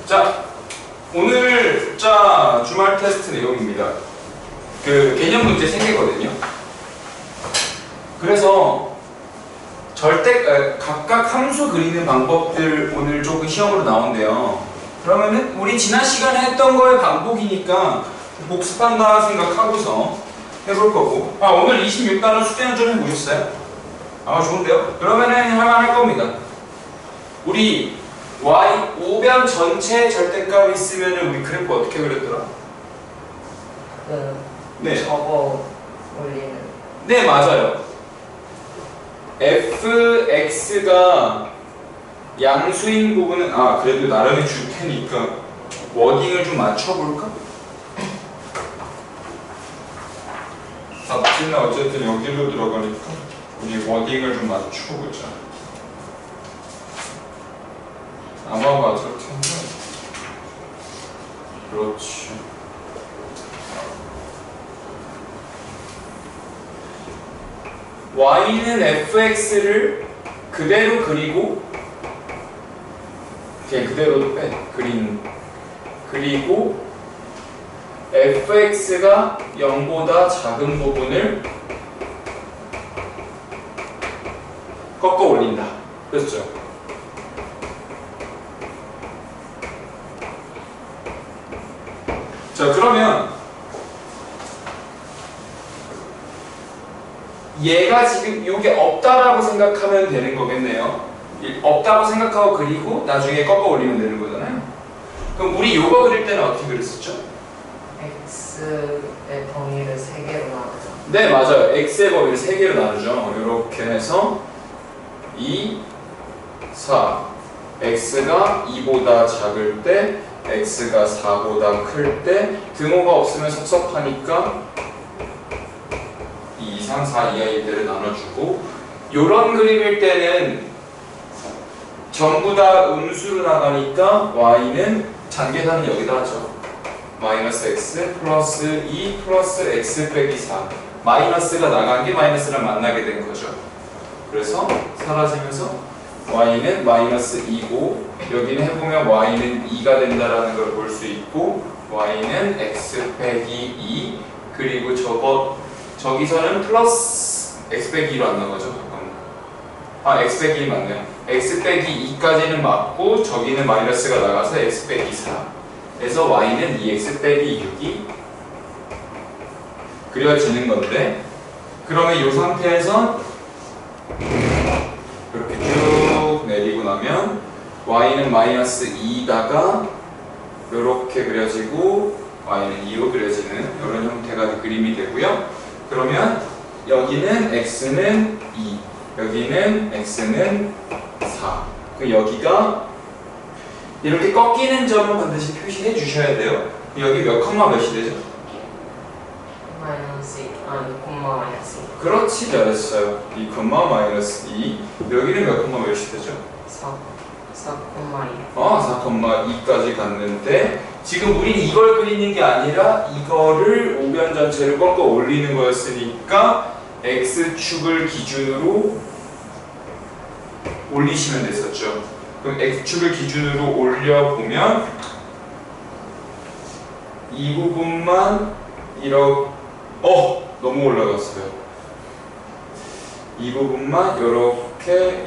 자, 오늘 주말 테스트 내용입니다. 그 개념 문제 3개거든요. 그래서 각각 함수 그리는 방법들 오늘 조금 시험으로 나온대요. 그러면은 우리 지난 시간에 했던 거의 반복이니까 복습한다 생각하고서 해볼 거고. 오늘 26단원 숙제는 좀 해보셨어요? 좋은데요? 그러면은 할만할 겁니다. 우리 y 오변 전체 절대값이 있으면은 우리 그래프 어떻게 그렸더라? 네. 접어 올리는. 네, 맞아요. fx가 양수인 부분은 그래도 나름의 줄 테니까 워딩을 좀 맞춰볼까? 답지는 어쨌든 여기로 들어가니까 우리 워딩을 좀 맞춰보자. 아마 맞을 텐데. 그렇지. y는 fx를 그대로 그리고 그냥 그대로 그리고 fx가 0보다 작은 부분을 꺾어 올린다. 그렇죠? 자, 그러면 얘가 지금 이게 없다라고 생각하면 되는 거겠네요. 없다고 생각하고 그리고 나중에 꺾어 올리면 되는 거잖아요. 그럼 우리 요거 그릴 때는 어떻게 그렸었죠? x의 범위를 3개로 나누죠. 네, 맞아요. x의 범위를 3개로 나누죠. 이렇게 해서 2, 4 x가 2보다 작을 때 x가 4보다 클 때 등호가 없으면 섭섭하니까 2, 3, 4 이하일 때를 나눠주고, 요런 그림일 때는 전부 다 음수로 나가니까 y는 잔계산은 여기다 하죠. 마이너스 x 플러스 2 플러스 x 빼기 4. 마이너스가 나간 게 마이너스랑 만나게 된 거죠. 그래서 사라지면서 y는 마이너스 2고, 여기는 해보면 y는 2가 된다라는 걸 볼 수 있고, y는 x 빼기 2, 그리고 저기서는 플러스 x 빼기 2로 안 나가죠. x 빼기 1 맞네요. x 빼기 2까지는 맞고 저기는 마이너스가 나가서 x 빼기 4. 그래서 y는 2x 빼기 6이 그려지는 건데, 그러면 이 상태에서 이렇게 쭉 내리고 나면 y는 마이너스 2다가 이렇게 그려지고 y는 2로 그려지는 이런 형태가 그림이 되고요. 그러면 여기는 x는 2, 여기는 x는 4. 그럼 여기가 이렇게 꺾이는 점을 반드시 표시해 주셔야 돼요. 여기 몇 컴마 몇이 되죠? 마이너스 2, 2콤마 마이너스 2. 그렇지, 잘했어요. 2 컴마 마이너스 2. 여기는 몇 컴마 몇이 되죠? 4콤마 2. 4 컴마 2까지 갔는데, 지금 우린 이걸 그리는 게 아니라 이거를 오변 전체를 꺾어 올리는 거였으니까 x축을 기준으로 올리시면 됐었죠. 그럼 x축을 기준으로 올려보면 이 부분만 이렇게 너무 올라갔어요. 이 부분만 이렇게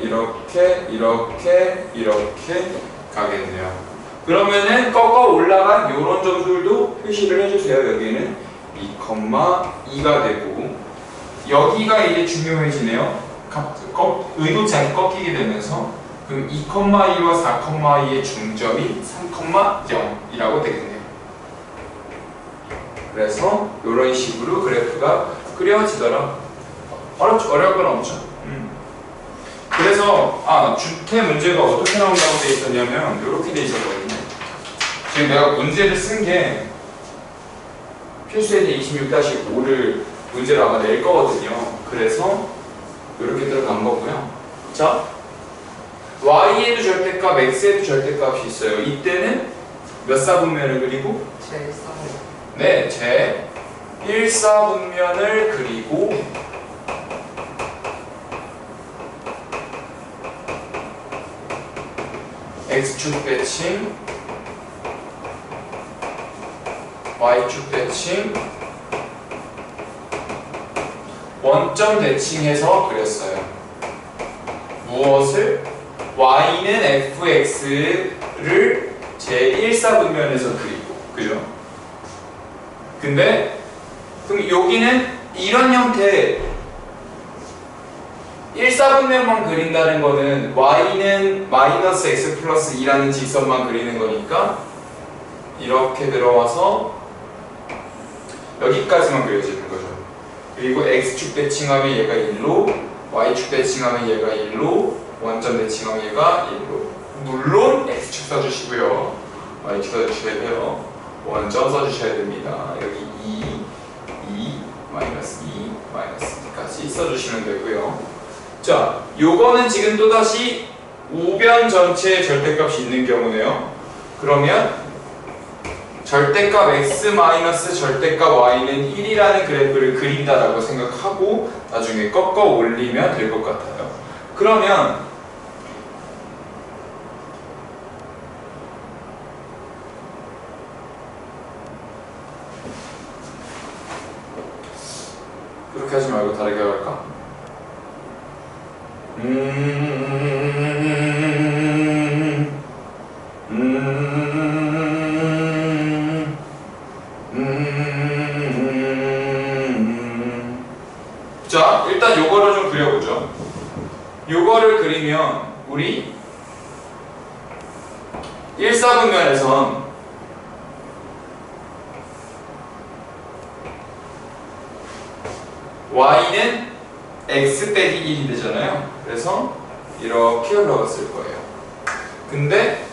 가겠네요. 그러면은 꺾어 올라간 요런 점들도 표시를 해주세요. 여기는 2,2가 되고, 여기가 이제 중요해지네요. 의도치 않게 꺾이게 되면서, 그럼 2,2와 4,2의 중점이 3,0이라고 되겠네요. 그래서 이런 식으로 그래프가 그려지더라. 어려울 건 없죠. 그래서 주태 문제가 어떻게 나온다고 돼 있었냐면 이렇게 돼 있었거든요. 지금 내가 문제를 쓴 게 필수에서 26-5를 문제로 아마 낼 거거든요. 그래서 이렇게 들어간 거고요. 자, y에도 절대값, x에도 절대값이 있어요. 이때는 몇 사분면을 그리고? 제1사분면. 네, 제 1사분면을 그리고 x축 배칭 y축 대칭, 원점 대칭해서 그렸어요. 무엇을? y는 fx를 제1사분면에서 그리고, 그죠? 근데 그럼 여기는 이런 형태 1사분면만 그린다는 거는 y는 마이너스 x 플러스 2라는 직선만 그리는 거니까 이렇게 들어와서 여기까지만 그려지는 거죠. 그리고 x축 대칭하면 얘가 1로, y축 대칭하면 얘가 1로, 원점 대칭하면 얘가 1로. 물론 x축 써주시고요, y축 써주셔야 돼요. 원점 써주셔야 됩니다. 여기 2, 마이너스 2, 마이너스 2까지 써주시면 되고요. 자, 요거는 지금 또다시 우변 전체에 절대값이 있는 경우네요. 그러면 절대값 x 마이너스 절대값 y는 1이라는 그래프를 그린다라고 생각하고 나중에 꺾어 올리면 될 것 같아요. 그러면 그렇게 하지 말고 다르게 할까? 자, 일단 요거를 좀 그려보죠. 요거를 그리면 우리 1사분면에선 y는 x 빼기 1이 되잖아요. 그래서 이렇게 흘러갔을 거예요. 근데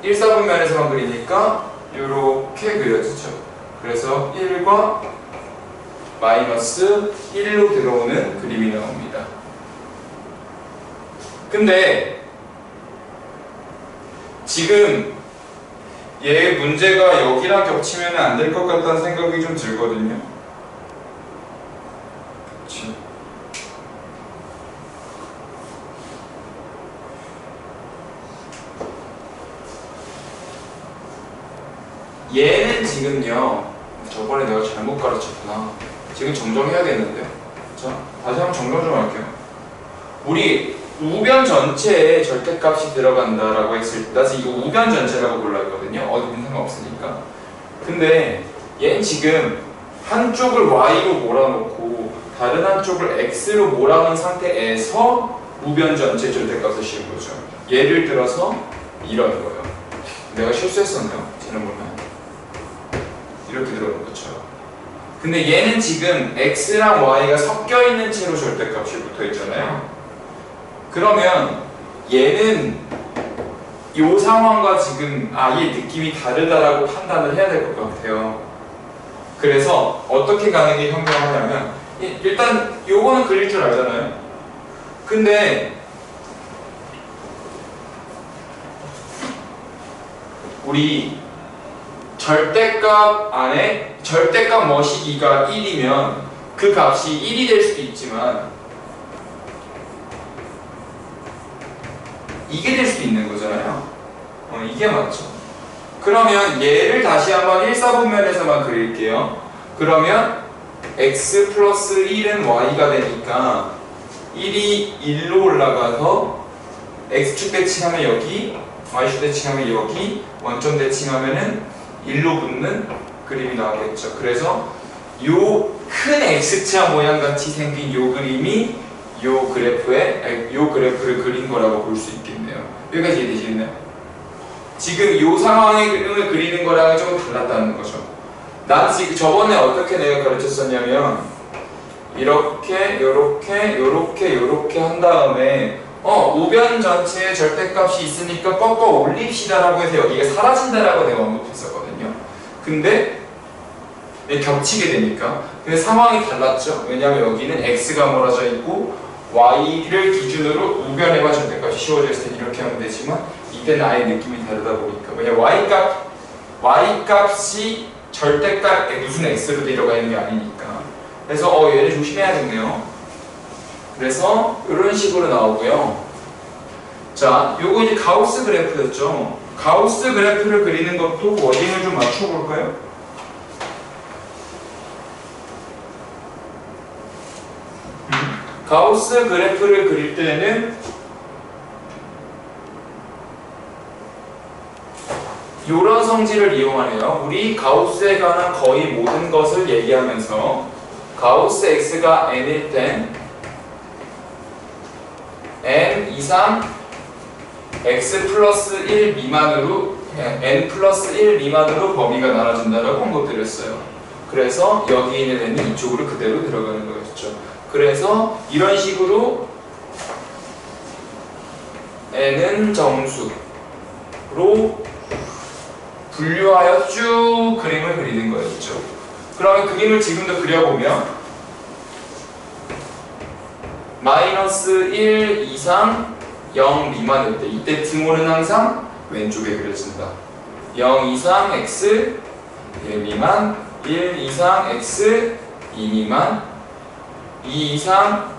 1사분면에서만 그리니까 이렇게 그려지죠. 그래서 1과 마이너스 1로 들어오는 그림이 나옵니다. 근데 지금 얘 문제가 여기랑 겹치면 안 될 것 같다는 생각이 좀 들거든요. 그치? 얘는 지금요, 저번에 내가 잘못 가르쳤구나. 지금 정정해야겠는데. 자, 다시 한번 정정 좀 할게요. 우리 우변 전체에 절대값이 들어간다라고 했을 때, 나 지금 이거 우변 전체라고 골랐거든요. 어디든 상관없으니까. 근데 얘는 지금 한쪽을 y로 몰아놓고 다른 한쪽을 x로 몰아놓은 상태에서 우변 전체 절대값을 씌운 거죠. 예를 들어서 이런 거예요. 내가 실수했었네요. 지난번에 이렇게 들어오는 것처럼. 근데 얘는 지금 x랑 y가 섞여 있는 채로 절대값이 붙어 있잖아요. 그러면 얘는 이 상황과 지금 아예 느낌이 다르다라고 판단을 해야 될 것 같아요. 그래서 어떻게 가는 게 현명하냐면, 일단 요거는 그릴 줄 알잖아요. 근데 우리 절대값 안에 절대값 머시기가 1이면 그 값이 1이 될 수도 있지만 이게 될 수도 있는 거잖아요. 이게 맞죠. 그러면 얘를 다시 한번 1사분면에서만 그릴게요. 그러면 x 플러스 1은 y가 되니까 1이 1로 올라가서 x축 대칭하면 여기, y축 대칭하면 여기, 원점 대칭하면은 1로 붙는 그림이 나오겠죠. 그래서 요 큰 x자 모양 같이 생긴 요 그림이 요 그래프를 그린 거라고 볼 수 있겠네요. 여기까지 이해되시겠나요? 지금 요 상황의 그림을 그리는 거랑은 조금 달랐다는 거죠. 난 지금 저번에 어떻게 내가 가르쳤었냐면 이렇게 요렇게 한 다음에 우변 전체에 절대값이 있으니까 꺾어 올립시다라고 해서 여기가 사라진다라고 내가 언급했었거든요. 근데 겹치게 되니까. 근데 상황이 달랐죠. 왜냐하면 여기는 x가 몰아져 있고 y를 기준으로 우변에만 절대값이 씌워져 있을 때 이렇게 하면 되지만 이때는 아예 느낌이 다르다 보니까, 왜냐면 y값이 절대값에 무슨 x로 들어가 있는 게 아니니까. 그래서 얘를 조심해야겠네요. 그래서 이런 식으로 나오고요. 자, 요거 이제 가우스 그래프였죠. 가우스 그래프를 그리는 것도 워딩을 좀 맞춰볼까요? 가우스 그래프를 그릴 때는 이런 성질을 이용하네요. 우리 가우스에 관한 거의 모든 것을 얘기하면서 가우스 x가 n일 땐 n 이상 x 플러스 1 미만으로 n 플러스 1 미만으로 범위가 나눠진다라고 언급드렸어요. 그래서 여기 있는 n이 이쪽으로 그대로 들어가는 거였죠. 그래서 이런 식으로 n은 정수로 분류하여 쭉 그림을 그리는 거였죠. 그러면 그림을 지금도 그려보면 마이너스 1 이상 0 미만일 때 이때 등호는 항상 왼쪽에 그려진다. 0 이상 x 1 미만, 1 이상 x 2 미만, 2 이상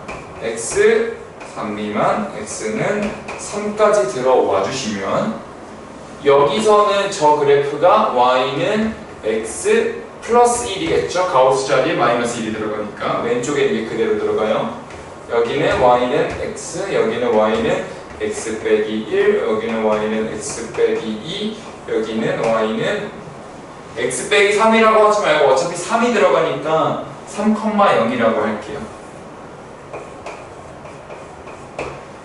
x 3 미만, x는 3까지 들어와 주시면 여기서는 저 그래프가 y는 x 플러스 1이겠죠. 가우스 자리에 마이너스 1이 들어가니까 왼쪽에 이게 그대로 들어가요. 여기는 y는 x, 여기는 y는 x 빼기 1, 여기는 y는 x 빼기 2, 여기는 y는 x 빼기 3이라고 하지 말고 어차피 3이 들어가니까 3,0이라고 할게요.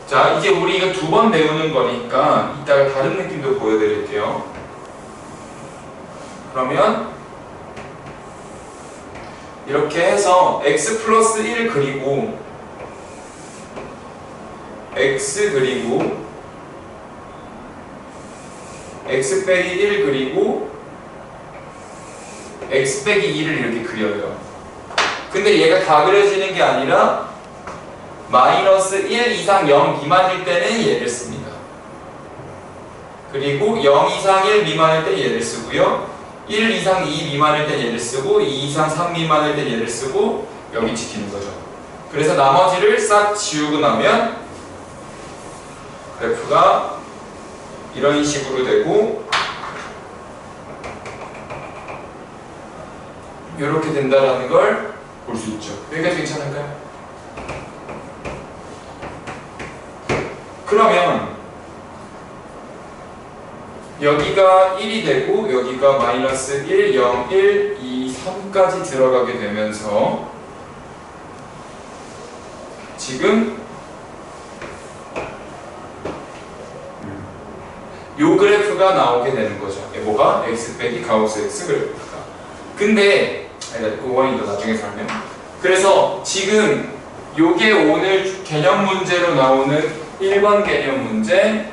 자, 이제 우리 이거 2번 배우는 거니까 이따가 다른 느낌도 보여드릴게요. 그러면 이렇게 해서 x 플러스 1 그리고 x 그리고 x 빼기 1 그리고 x 빼기 2를 이렇게 그려요. 근데 얘가 다 그려지는 게 아니라 마이너스 1 이상 0 미만일 때는 얘를 씁니다. 그리고 0 이상 1 미만일 때 얘를 쓰고요. 1 이상 2 미만일 때 얘를 쓰고 2 이상 3 미만일 때 얘를 쓰고 여기 지키는 거죠. 그래서 나머지를 싹 지우고 나면 그래프가 이런 식으로 되고 이렇게 된다라는 걸 볼 수 있죠. 여기까지 괜찮을까요? 그러면 여기가 1이 되고 여기가 마이너스 1, 0, 1, 2, 3까지 들어가게 되면서 지금 요 그래프가 나오게 되는 거죠. 뭐가? x 빼기 가우스 x 그래프가. 근데 그거는 나중에 설명. 그래서 지금 요게 오늘 개념 문제로 나오는 1번 개념 문제,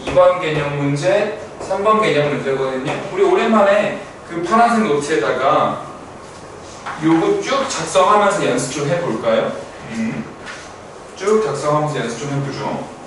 2번 개념 문제, 3번 개념 문제거든요. 우리 오랜만에 그 파란색 노트에다가 요거 쭉 작성하면서 연습 좀 해볼까요? 쭉 작성하면서 연습 좀 해보죠.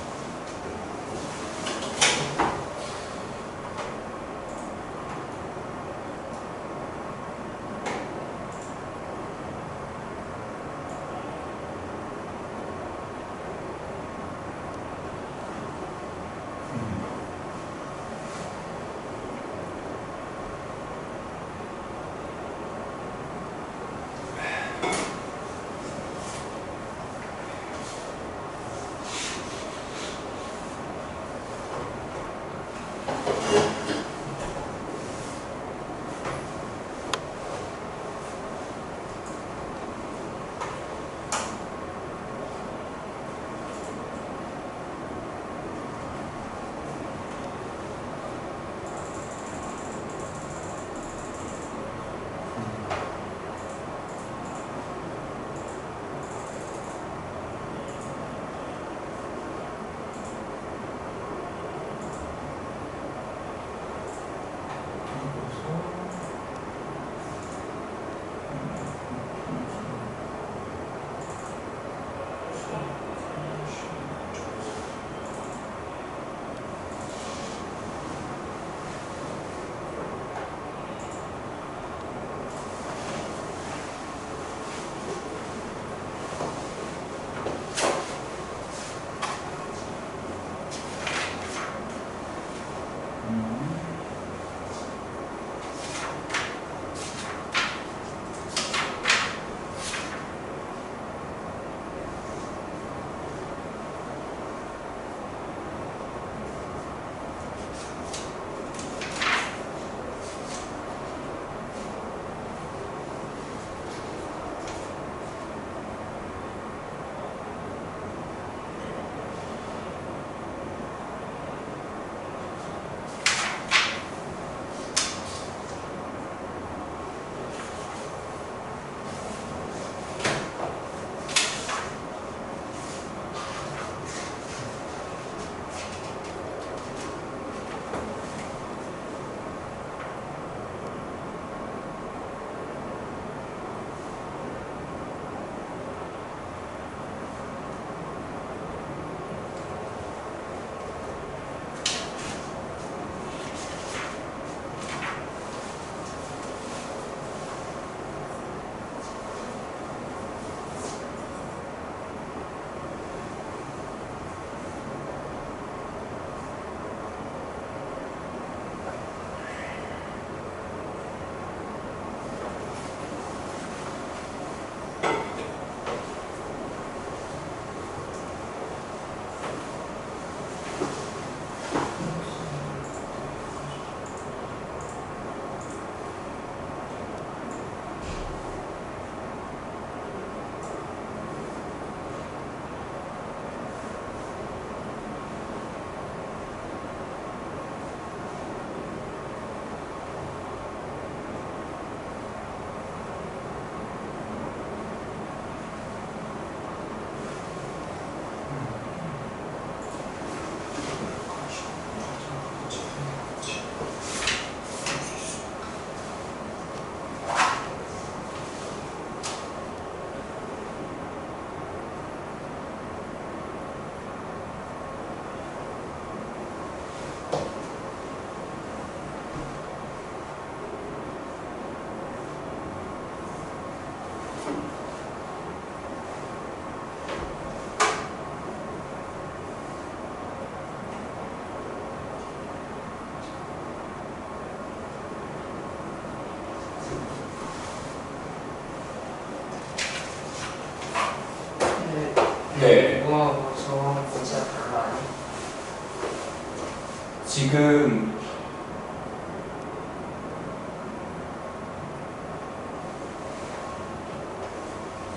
지금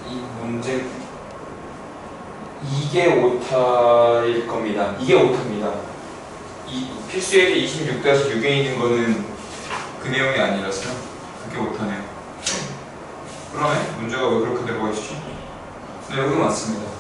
이 문제 이게 오타일 겁니다. 이게 오타입니다. 이 필수예제 26-6에 있는 거는 그 내용이 아니라서 그게 오타네요. 그러네? 문제가 왜 그렇게 들어가 있지? 네, 여기 맞습니다.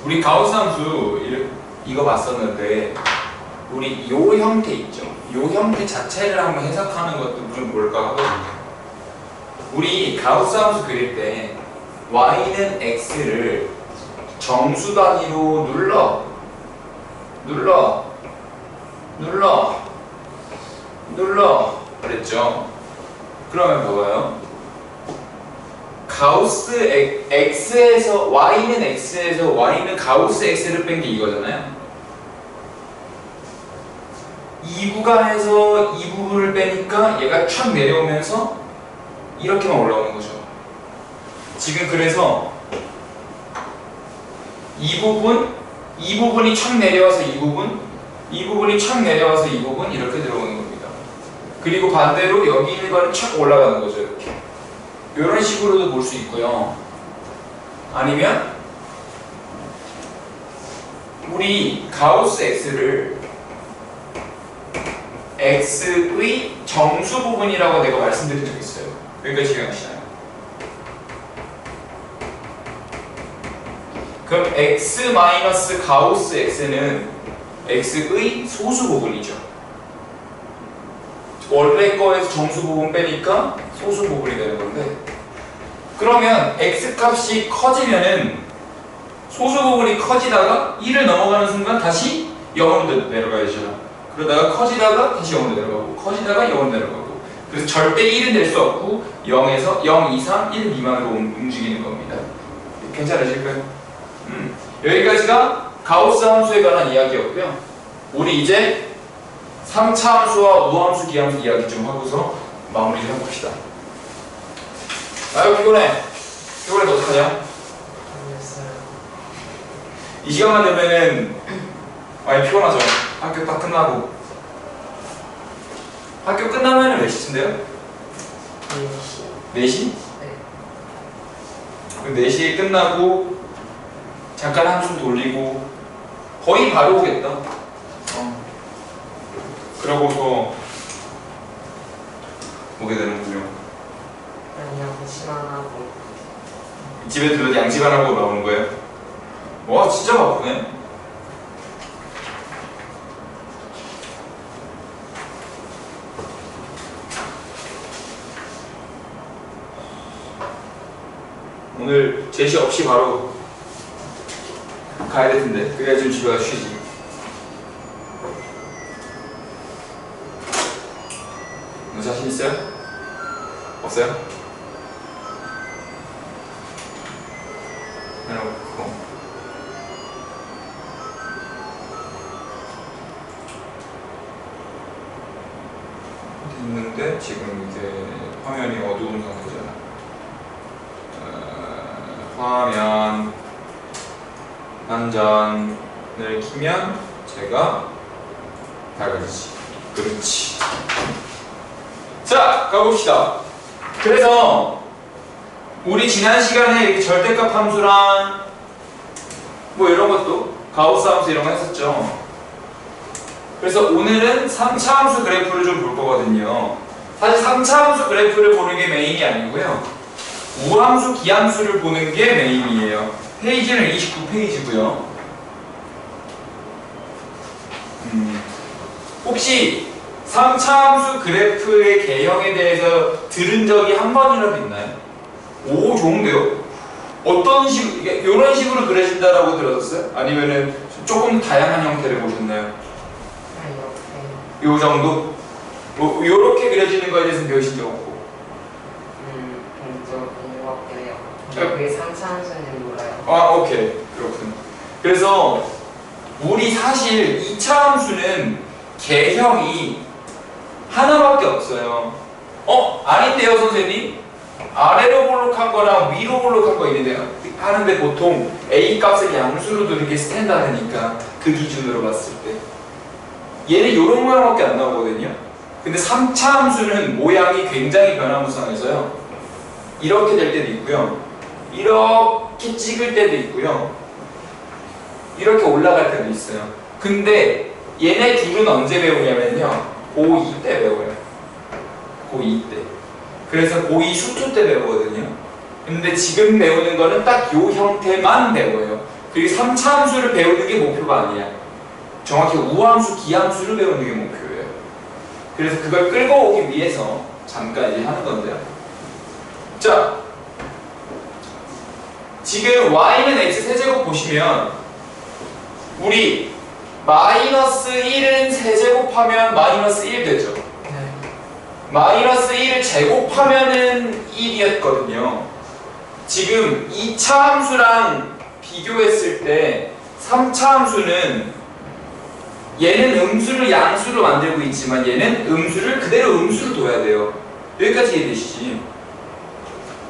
우리 가우스 함수 이거 봤었는데 우리 요 형태 있죠? 요 형태 자체를 한번 해석하는 것도 무슨 뭘까 하거든요. 우리 가우스 함수 그릴 때 y는 x를 정수 단위로 눌러 그랬죠? 그러면 봐봐요. 가우스 x에서 y는 x에서 y는 가우스 x를 뺀 게 이거잖아요. 이 구간에서 이 부분을 빼니까 얘가 촥 내려오면서 이렇게만 올라오는 거죠. 지금 그래서 이 부분이 촥 내려와서 이 부분이 촥 내려와서 이 부분 이렇게 들어오는 겁니다. 그리고 반대로 여기 있는 거는 촥 올라가는 거죠. 이렇게. 이런 식으로도 볼 수 있고요. 아니면 우리 가우스 x를 x의 정수 부분이라고 내가 말씀드린 적 있어요. 여기까지 기억나시나요? 그럼 x 마이너스 가우스 x는 x의 소수 부분이죠. 원래 거에서 정수 부분 빼니까 소수 부분이 되는 건데, 그러면 x 값이 커지면은 소수 부분이 커지다가 1을 넘어가는 순간 다시 0으로 내려가야죠. 그러다가 커지다가 다시 0으로 내려가고, 커지다가 0으로 내려가고. 그래서 절대 1은 될 수 없고 0에서 0 이상 1 미만으로 움직이는 겁니다. 괜찮으실까요? 여기까지가 가우스 함수에 관한 이야기였고요. 우리 이제 3차 함수와 우함수, 기함수 이야기 좀 하고서 마무리 좀 해봅시다. 아유 피곤해. 피곤해서 어떡하냐? 알겠어요. 이 시간만 되면은 많이 피곤하죠. 학교 딱 끝나고. 학교 끝나면은 몇 시쯤돼요? 4시. 4시? 네. 그럼 4시에 끝나고 잠깐 한숨 돌리고 거의 바로 오겠다. 그러고서 오게 되는군요. 그냥 양치만 하고. 집에 들어서 양치만 하고 나오는 거예요? 와 진짜 바쁘네. 오늘 제시 없이 바로 가야 될 텐데 그래야 좀 집에 가서 쉬지. 너 자신 있어요? 없어요? 해놓고 됐는데 지금 이게 화면이 어두운 상태잖아. 화면 한전을 키면 제가 밝아지지. 그렇지. 자, 가봅시다. 그래서 우리 지난 시간에 이렇게 절대값 함수랑 뭐 이런 것도 가우스 함수 이런 거 했었죠. 그래서 오늘은 3차 함수 그래프를 좀 볼 거거든요. 사실 3차 함수 그래프를 보는 게 메인이 아니고요. 우함수, 기함수를 보는 게 메인이에요. 페이지는 29페이지고요. 혹시 3차 함수 그래프의 개형에 대해서 들은 적이 한 번이라도 있나요? 오, 좋은데요? 어떤 식, 이런 식으로 그려진다라고 들었어요? 아니면은 조금 다양한 형태를 보셨나요? 이렇게. 요 정도? 뭐, 요렇게 그려지는 거에 대해서는 배우신 적 없고. 본적인 것 같긴 해요. 그게 3차 함수는 몰라요. 아, 오케이. 그렇군. 그래서 우리 사실 2차 함수는 개형이 하나밖에 없어요. 아닌데요, 선생님? 아래로 볼록한 거랑 위로 볼록한 거 있는데요. 하는데 보통 A 값을 양수로 두는 게 스탠다드니까 그 기준으로 봤을 때 얘는 이런 모양밖에 안 나오거든요. 근데 3차 함수는 모양이 굉장히 변화무쌍해서요. 이렇게 될 때도 있고요. 이렇게 찍을 때도 있고요. 이렇게 올라갈 때도 있어요. 근데 얘네 둘은 언제 배우냐면요. 고2 때 배워요. 고2 때. 그래서 고2 수투 때 배우거든요. 근데 지금 배우는 거는 딱 요 형태만 배워요. 그리고 3차 함수를 배우는 게 목표가 아니야. 정확히 우함수, 기함수를 배우는 게 목표예요. 그래서 그걸 끌고 오기 위해서 잠깐 이제 하는 건데요. 자, 지금 y는 x 세제곱 보시면 우리 마이너스 1은 세제곱하면 마이너스 1 되죠. 네. 마이너스 1을 제곱하면은 1이었거든요. 지금 2차 함수랑 비교했을 때 3차 함수는 얘는 음수를 양수로 만들고 있지만 얘는 음수를 그대로 음수로 둬야 돼요. 여기까지 이해되시지?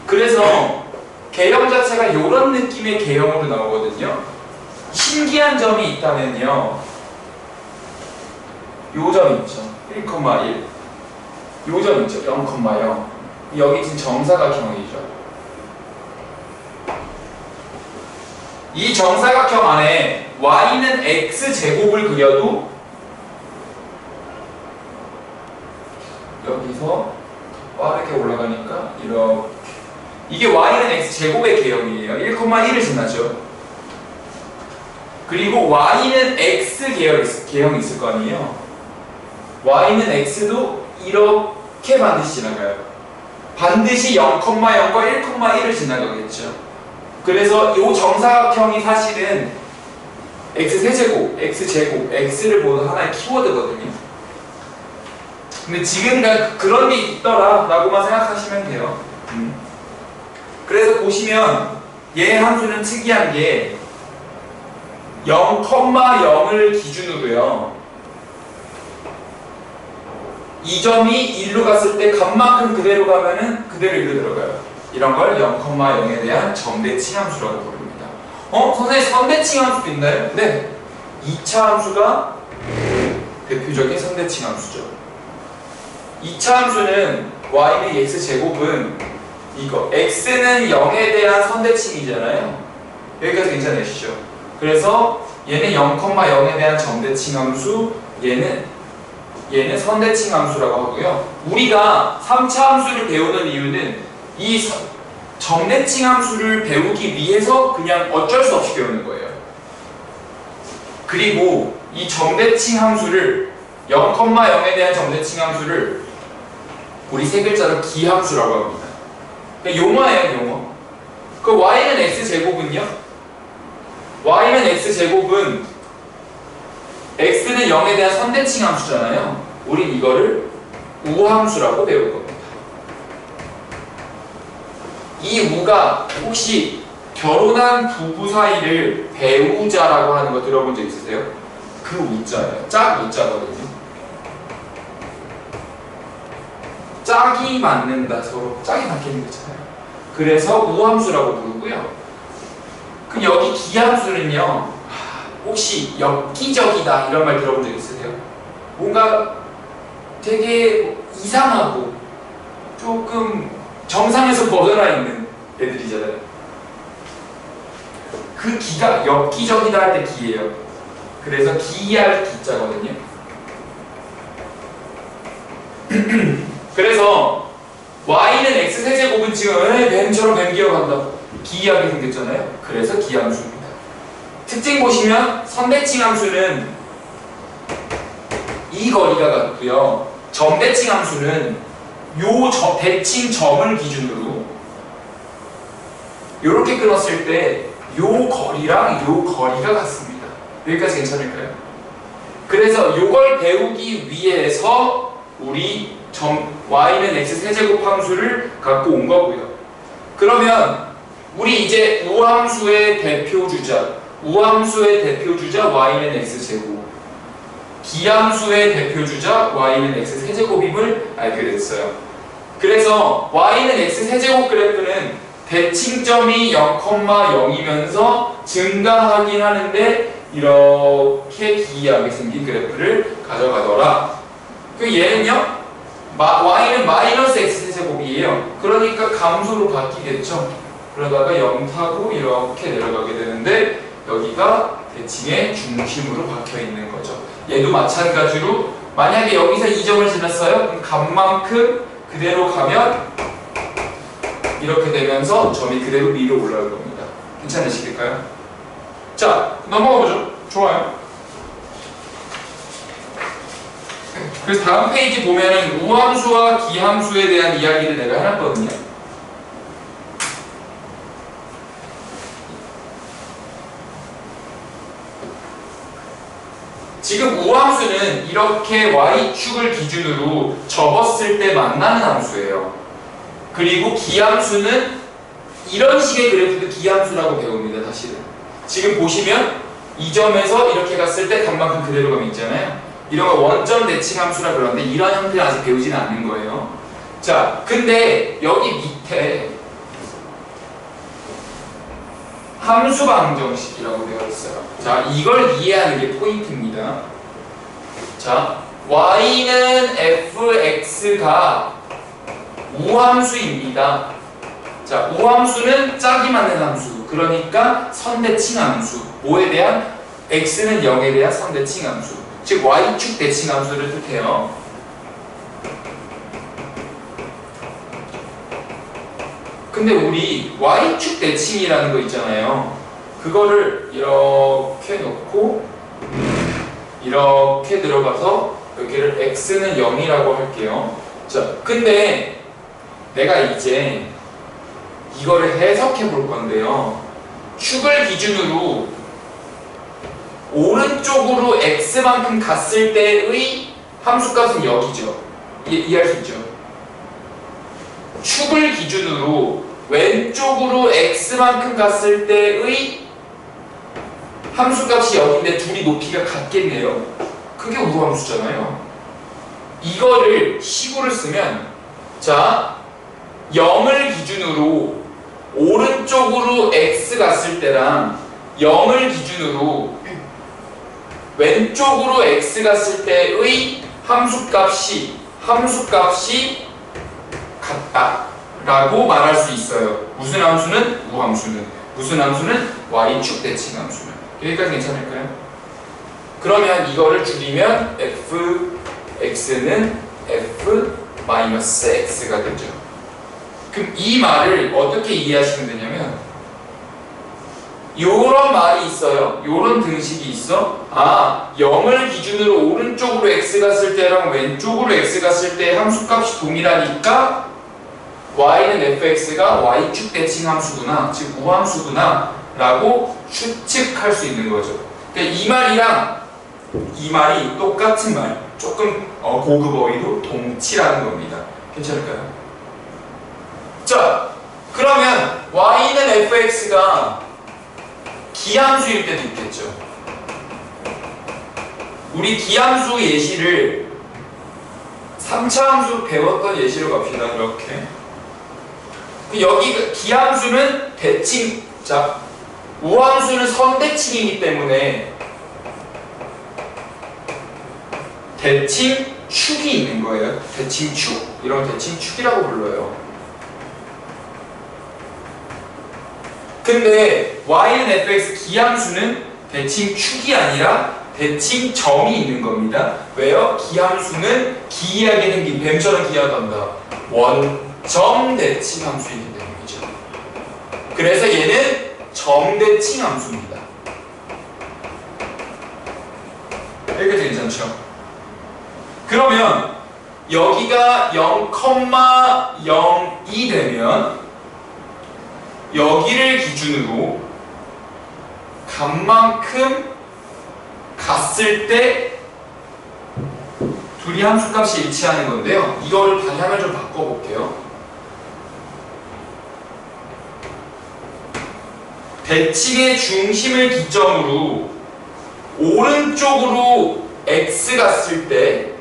그래서 개형 자체가 이런 느낌의 개형으로 나오거든요. 신기한 점이 있다면요, 요 점 있죠. 1,1. 요 점 있죠. 0,0. 여기 지금 정사각형이죠. 이 정사각형 안에 y는 x제곱을 그려도 여기서 빠르게 올라가니까 이렇게, 이게 y는 x제곱의 개형이에요. 1,1을 지나죠. 그리고 y는 x 개형이 있을 거 아니에요. y는 x도 이렇게 반드시 지나가요. 반드시 0,0과 1,1을 지나가겠죠. 그래서 이 정사각형이 사실은 x세제곱, x제곱, x를 보는 하나의 키워드거든요. 근데 지금 그런 게 있더라 라고만 생각하시면 돼요. 그래서 보시면 얘 함수는 특이한 게 0,0을 기준으로요, 이 점이 1로 갔을 때 값만큼 그대로 가면은 그대로 1로 들어가요. 이런 걸 0,0에 대한 점대칭 함수라고 부릅니다. 선생님 선대칭 함수도 있나요? 네. 2차 함수가 대표적인 선대칭 함수죠. 2차 함수는 y는 x제곱은 이거 x는 0에 대한 선대칭이잖아요. 여기까지 괜찮으시죠? 그래서 얘는 0,0에 대한 점대칭 함수, 얘는 선대칭 함수라고 하고요. 우리가 3차 함수를 배우는 이유는 이 점대칭 함수를 배우기 위해서 그냥 어쩔 수 없이 배우는 거예요. 그리고 이 점대칭 함수를 0,0에 대한 점대칭 함수를 우리 세 글자로 기함수라고 합니다. 그러니까 용어예요, 용어. 그 y는 x제곱은요? y는 x제곱은 x는 0에 대한 선대칭 함수잖아요. 우린 이거를 우함수라고 배울 겁니다. 이 우가 혹시 결혼한 부부 사이를 배우자라고 하는 거 들어본 적 있으세요? 그 우자예요. 짝 우자거든요. 짝이 맞는다, 서로 짝이 맞겠는 거잖아요. 그래서 우함수라고 부르고요. 그 여기 기함수는요, 혹시 엽기적이다 이런 말 들어본 적 있으세요? 뭔가 되게 이상하고 조금 정상에서 벗어나 있는 애들이잖아요. 그 기가 엽기적이다 할 때 기예요. 그래서 기할 기자거든요. 그래서 y는 x세제곱은 지금 뱀처럼 뱀 기어간다, 기이하게 생겼잖아요. 그래서 기함수입니다. 특징 보시면 선대칭 함수는 이 거리가 같고요, 점대칭 함수는 요 대칭 점을 기준으로 이렇게 끊었을 때 요 거리랑 요 거리가 같습니다. 여기까지 괜찮을까요? 그래서 요걸 배우기 위해서 우리 y는 x세제곱 함수를 갖고 온 거고요. 그러면 우리 이제 우함수의 대표주자 y는 x제곱, 기함수의 대표주자 y는 x세제곱임을 알게 됐어요. 그래서 y는 x세제곱 그래프는 대칭점이 0,0이면서 증가하긴 하는데 이렇게 기이하게 생긴 그래프를 가져가더라. 그 얘는요, y는 마이너스 x세제곱이에요. 그러니까 감소로 바뀌겠죠. 그러다가 0 타고 이렇게 내려가게 되는데 여기가 대칭의 중심으로 박혀 있는 거죠. 얘도 마찬가지로 만약에 여기서 2점을 지났어요? 그럼 값만큼 그대로 가면 이렇게 되면서 점이 그대로 위로 올라올 겁니다. 괜찮으시겠까요? 자, 넘어가 보죠. 좋아요. 그래서 다음 페이지 보면은 우함수와 기함수에 대한 이야기를 내가 해놨거든요. 지금 우함수는 이렇게 y축을 기준으로 접었을 때 만나는 함수예요. 그리고 기함수는 이런 식의 그래프도 기함수라고 배웁니다. 사실은 지금 보시면 이 점에서 이렇게 갔을 때 간만큼 그대로 감이 있잖아요. 이런 거 원점 대칭 함수라 그러는데 이런 형태는 아직 배우지는 않는 거예요. 자, 근데 여기 밑에 함수 방정식이라고 되어 있어요. 자, 이걸 이해하는 게 포인트입니다. 자, y는 fx가 우함수입니다. 자, 우함수는 짝이 맞는 함수. 그러니까 선대칭 함수. 뭐에 대한? x는 0에 대한 선대칭 함수. 즉 y축 대칭 함수를 뜻해요. 근데 우리 y축 대칭이라는 거 있잖아요. 그거를 이렇게 놓고 이렇게 들어가서 여기를 x는 0이라고 할게요. 자, 근데 내가 이제 이거를 해석해 볼 건데요. 축을 기준으로 오른쪽으로 x만큼 갔을 때의 함수값은 여기죠. 이해할 수 있죠? 축을 기준으로 왼쪽으로 x만큼 갔을 때의 함수값이 여기인데 둘이 높이가 같겠네요. 그게 우함수잖아요. 이거를 식으로 쓰면 자, 0을 기준으로 오른쪽으로 x 갔을 때랑 0을 기준으로 왼쪽으로 x 갔을 때의 함수값이 같다 라고 말할 수 있어요. 무슨 함수는? 우함수는. 무슨 함수는? y축 대칭 함수는. 여기까지 괜찮을까요? 그러면 이거를 줄이면 fx는 f-x가 되죠. 그럼 이 말을 어떻게 이해하시면 되냐면 요런 말이 있어요. 요런 등식이 있어. 아, 0을 기준으로 오른쪽으로 x 갔을 때랑 왼쪽으로 x 갔을 때 함수값이 동일하니까 y는 fx가 y축 대칭 함수구나, 즉 우함수구나 라고 추측할 수 있는 거죠. 그러니까 이 말이랑 이 말이 똑같은 말, 조금 고급 어휘로 동치라는 겁니다. 괜찮을까요? 자, 그러면 y는 fx가 기함수일 때도 있겠죠. 우리 기함수 예시를 3차 함수 배웠던 예시로 갑시다. 이렇게 여기 기함수는 대칭, 자, 우함수는 선대칭이기 때문에 대칭축이 있는 거예요. 대칭축, 이런 대칭축이라고 불러요. 근데 y는 fx 기함수는 대칭축이 아니라 대칭점이 있는 겁니다. 왜요? 기함수는 기이하게 생긴 뱀처럼 기하단다. 원점 대칭 함수이기 때문이죠. 그래서 얘는 점대칭 함수입니다. 여기까지 괜찮죠? 그러면 여기가 0,02 되면 여기를 기준으로 값만큼 갔을 때 둘이 함수값이 일치하는 건데요. 이거를 방향을 좀 바꿔볼게요. 대칭의 중심을 기점으로 오른쪽으로 x 갔을 때의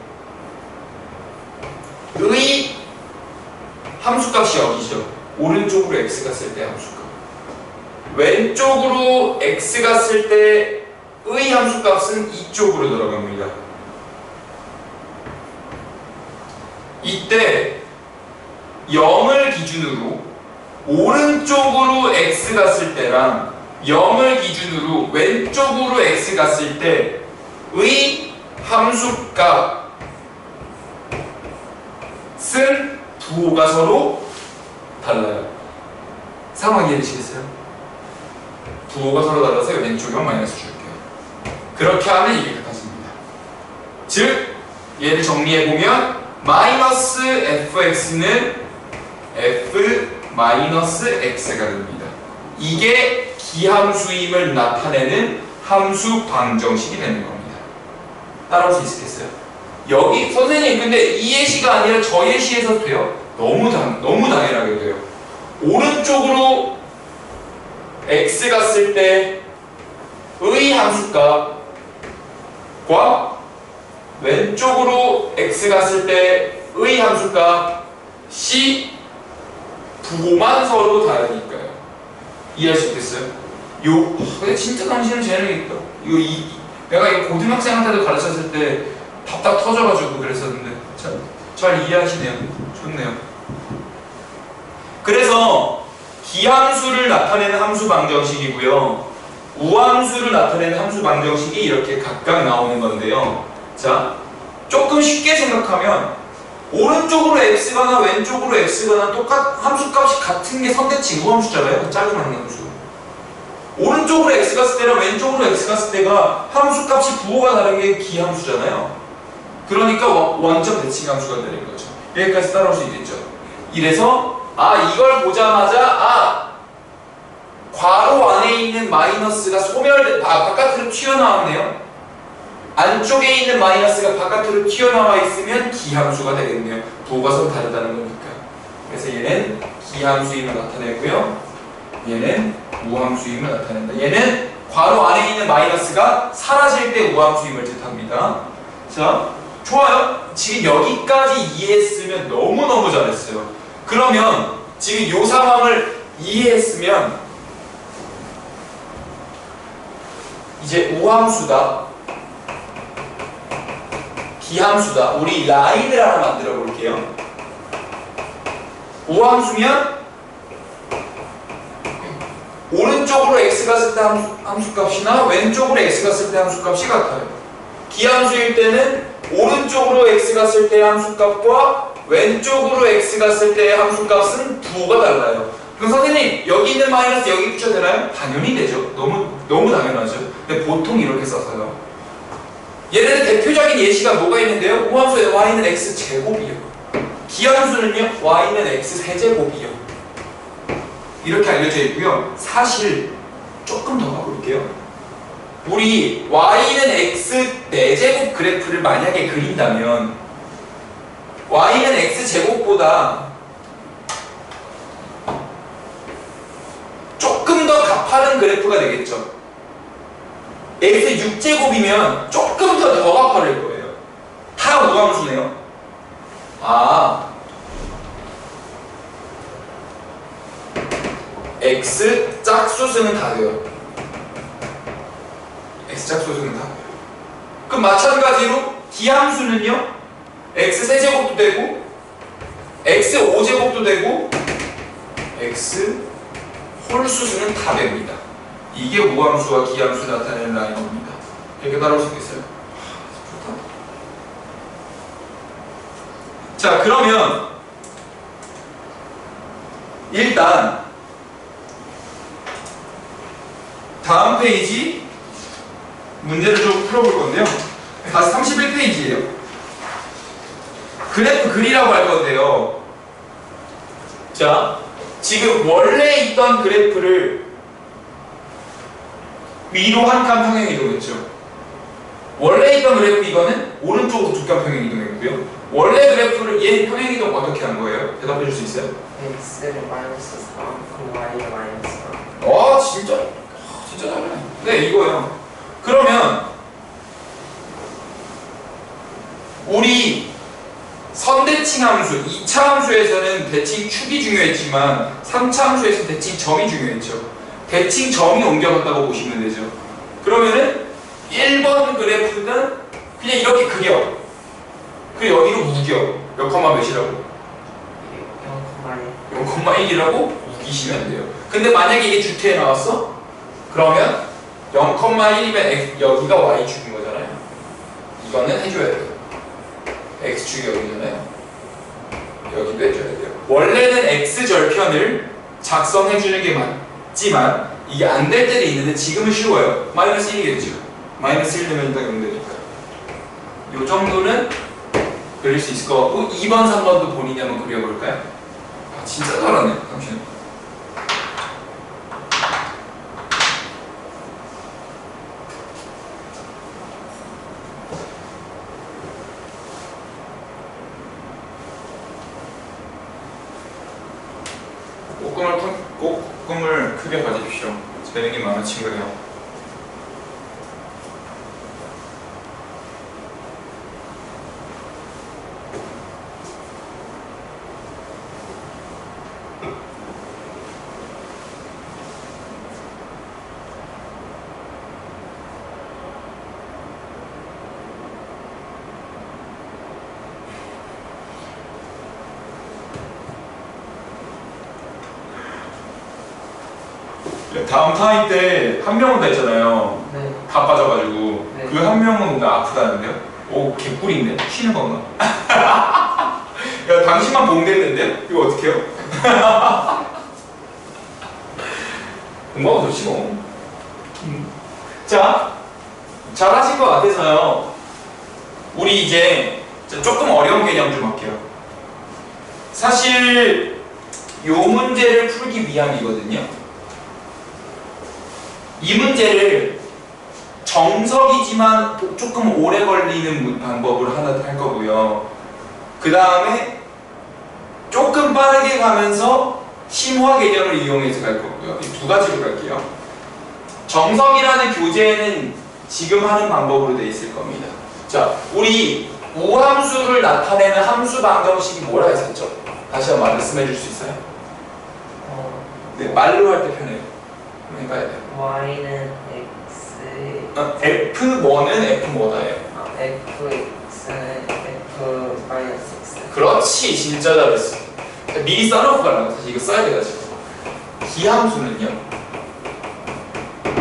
함수값이 여기죠. 오른쪽으로 x 갔을 때 함수값. 왼쪽으로 x 갔을 때의 함수값은 이쪽으로 들어갑니다. 이때 0을 기준으로 오른쪽으로 x 갔을 때랑 0을 기준으로 왼쪽으로 x 갔을 때의 함수값은 부호가 서로 달라요. 상황 이해되시겠어요? 부호가 서로 달라서 왼쪽에만 마이너스 줄게요. 그렇게 하면 이게 같아집니다. 즉 얘를 정리해보면 마이너스 fx는 f 마이너스 x가 됩니다. 이게 기함수임을 나타내는 함수 방정식이 되는 겁니다. 따라올 수 있겠어요? 여기 선생님 근데 이 예시가 아니라 저 예시에서 돼요? 너무 당연하게 돼요. 오른쪽으로 x 갔을 때의 함수값과 왼쪽으로 x 갔을 때의 함수값이 부호만 서로 다르니까요. 이해할 수 있겠어요? 근데 진짜 당신은 재능이 있다. 내가 이거 고등학생한테도 가르쳤을 때 답답 터져가지고 그랬었는데 잘 이해하시네요. 좋네요. 그래서 기함수를 나타내는 함수 방정식이고요. 우함수를 나타내는 함수 방정식이 이렇게 각각 나오는 건데요. 자, 조금 쉽게 생각하면 오른쪽으로 x거나 왼쪽으로 x거나 함수값이 같은 게 선대칭 우함수잖아요. 작은 함수. 오른쪽으로 x 갔을 때랑 왼쪽으로 x 갔을 때가 함수값이 부호가 다른 게 기함수잖아요. 그러니까 원점 대칭함수가 되는 거죠. 여기까지 따라올 수 있겠죠. 이래서 이걸 보자마자 괄호 안에 있는 마이너스가 바깥으로 튀어나왔네요. 안쪽에 있는 마이너스가 바깥으로 튀어나와 있으면 기함수가 되겠네요. 부호가 서로 다르다는 거니까. 그래서 얘는 기함수임을 나타내고요. 얘는 우함수임을 나타낸다. 얘는 괄호 안에 있는 마이너스가 사라질 때 우함수임을 뜻합니다. 자, 좋아요. 지금 여기까지 이해했으면 너무너무 잘했어요. 그러면 지금 이 상황을 이해했으면 이제 우함수다, 기함수다. 우리 라인을 하나 만들어 볼게요. 우함수면 오른쪽으로 x 갔을 때 함수값이나 왼쪽으로 x 갔을 때 함수값이 같아요. 기함수일 때는 오른쪽으로 x 갔을 때 함수값과 왼쪽으로 x 갔을 때의 함수값은 부호가 달라요. 그럼 선생님 여기 있는 마이너스 여기 붙여도 되나요? 당연히 되죠. 너무 당연하죠. 근데 보통 이렇게 써서요. 얘는 대표적인 예시가 뭐가 있는데요? 우함수의 y는 x제곱이요. 기함수는요? y는 x세제곱이요. 이렇게 알려져 있고요. 사실 조금 더 가볼게요. 우리 y는 x 4제곱 그래프를 만약에 그린다면 y는 x제곱보다 조금 더 가파른 그래프가 되겠죠. x 6제곱이면 조금 더 가파를 거예요. 다 우함수네요. x 짝수수는 다 돼요. x 짝수수는 다 돼요. 그럼 마찬가지로 기함수는요, x 세제곱도 되고 x 5제곱도 되고 x 홀수수는 다 됩니다. 이게 우함수와 기함수 나타내는 라인입니다. 이렇게 따라올 수 있겠어요? 좋다. 자, 그러면 일단 다음 페이지 문제를 좀 풀어볼 건데요. 다시 31페이지예요. 그래프 그리라고 할 건데요. 자, 지금 원래 있던 그래프를 위로 한 칸 평행 이동했죠. 원래 있던 그래프 이거는 오른쪽으로 두 칸 평행 이동했고요. 원래 그래프를 얘 평행 이동 어떻게 한 거예요? 대답해 줄 수 있어요? x를 마이너스 3, y를 마이너스 3. 진짜 잘해. 네, 이거요. 그러면 우리 선대칭 함수, 2차 함수에서는 대칭 축이 중요했지만 3차 함수에서는 대칭 점이 중요했죠. 대칭 점이 옮겨갔다고 보시면 되죠. 그러면은 1번 그래프는 그냥 이렇게 그려. 그리고 여기로 우겨. 몇 컴마 몇이라고? 0,1이라고 우기시면 돼요. 근데 만약에 이게 주태에 나왔어? 그러면 0,1이면 여기가 y축인 거잖아요. 이거는 해줘야 돼요. x축이 여기잖아요. 여기도 해줘야 돼요. 원래는 x절편을 작성해주는 게 맞지만 이게 안 될 때도 있는데 지금은 쉬워요. 마이너스 1이겠죠. 마이너스 1 되면 딱 0 되니까. 요 정도는 그릴 수 있을 것 같고 2번, 3번도 본인이 한번 그려볼까요? 아, 진짜 잘하네. 잠시만요. 꿈을 크게 가지십시오. 재능이 많은 친구예요. 다음 타임 때 한 명은 다 있잖아요. 네. 다 빠져가지고 네. 그 한 명은 나 아프다는데요? 오 개꿀인데? 쉬는 건가? 야 당신만 봉됐는데요? 이거 어떡해요? 공부하고 좋지 뭐. 자, 잘하실 것 같아서요. 우리 이제 조금 어려운 개념 좀 할게요. 사실 요 문제를 풀기 위함이거든요. 이 문제를 정석이지만 조금 오래 걸리는 방법을 하나 할 거고요. 그 다음에 조금 빠르게 가면서 심화 개념을 이용해서 갈 거고요. 이 두 가지로 갈게요. 정석이라는 교재에는 지금 하는 방법으로 되어 있을 겁니다. 자, 우리 우함수를 나타내는 함수 방정식이 뭐라 했었죠? 다시 한번 말씀해 줄 수 있어요? 네, 말로 할 때 편해요. 한번 해봐야 돼요. y는 x F1은 F 뭐다예요? fx는 f 마이너스 x. 그렇지, 진짜 잘했어. 미리 써놓고 가려고. 사실 이거 써야 돼가지고. 기함수는요?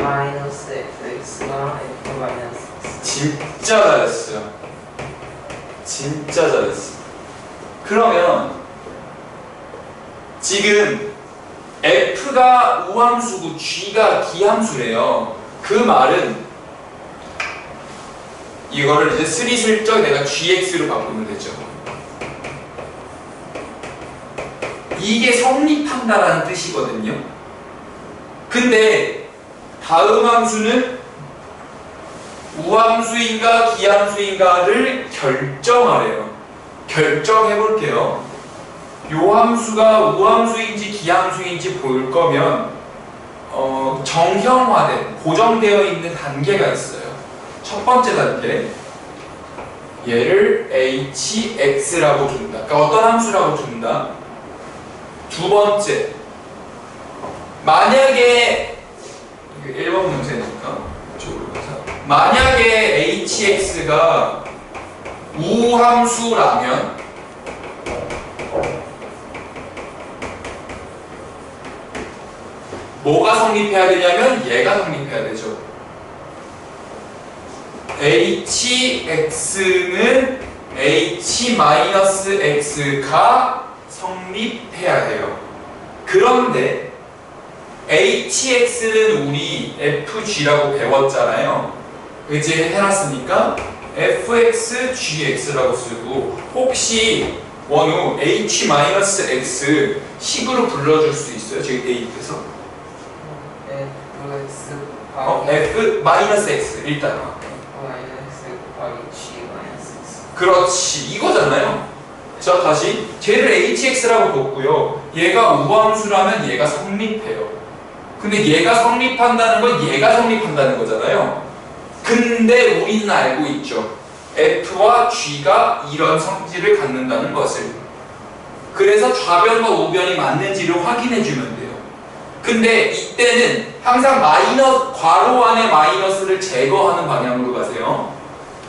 마이너스 fx가 f 마이너스 x. 진짜 잘했어요. 진짜 잘했어. 그러면 지금 F가 우함수고 G가 기함수래요. 그 말은 이거를 이제 스리슬쩍 내가 GX로 바꾸면 되죠. 이게 성립한다라는 뜻이거든요. 근데 다음 함수는 우함수인가 기함수인가를 결정하래요. 결정해 볼게요. 요 함수가 우함수인지 기함수인지 볼 거면 정형화된, 고정되어 있는 단계가 있어요. 첫 번째 단계, 얘를 hx라고 준다. 그러니까 어떤 함수라고 준다. 두 번째, 만약에 1번 문제니까 이쪽으로 가서 만약에 hx가 우함수라면 뭐가 성립해야 되냐면 얘가 성립해야 되죠. hx는 h-x가 성립해야 돼요. 그런데 hx는 우리 fg라고 배웠잖아요. 이제 해놨으니까 fx-gx라고 쓰고 혹시 원우 h-x 식으로 불러줄 수 있어요? 저기 대입해서 f-x 일단 마이너스 곱하기 g 마이너스 x. 그렇지 이거잖아요. 자 다시 쟤를 hx라고 뒀고요. 얘가 우함수라면 얘가 성립해요. 근데 얘가 성립한다는 건 얘가 성립한다는 거잖아요. 근데 우리는 알고 있죠. f와 g가 이런 성질을 갖는다는 것을. 그래서 좌변과 우변이 맞는지를 확인해 주면 돼요. 근데 이때는 항상 괄호 안에 마이너스를 제거하는 방향으로 가세요.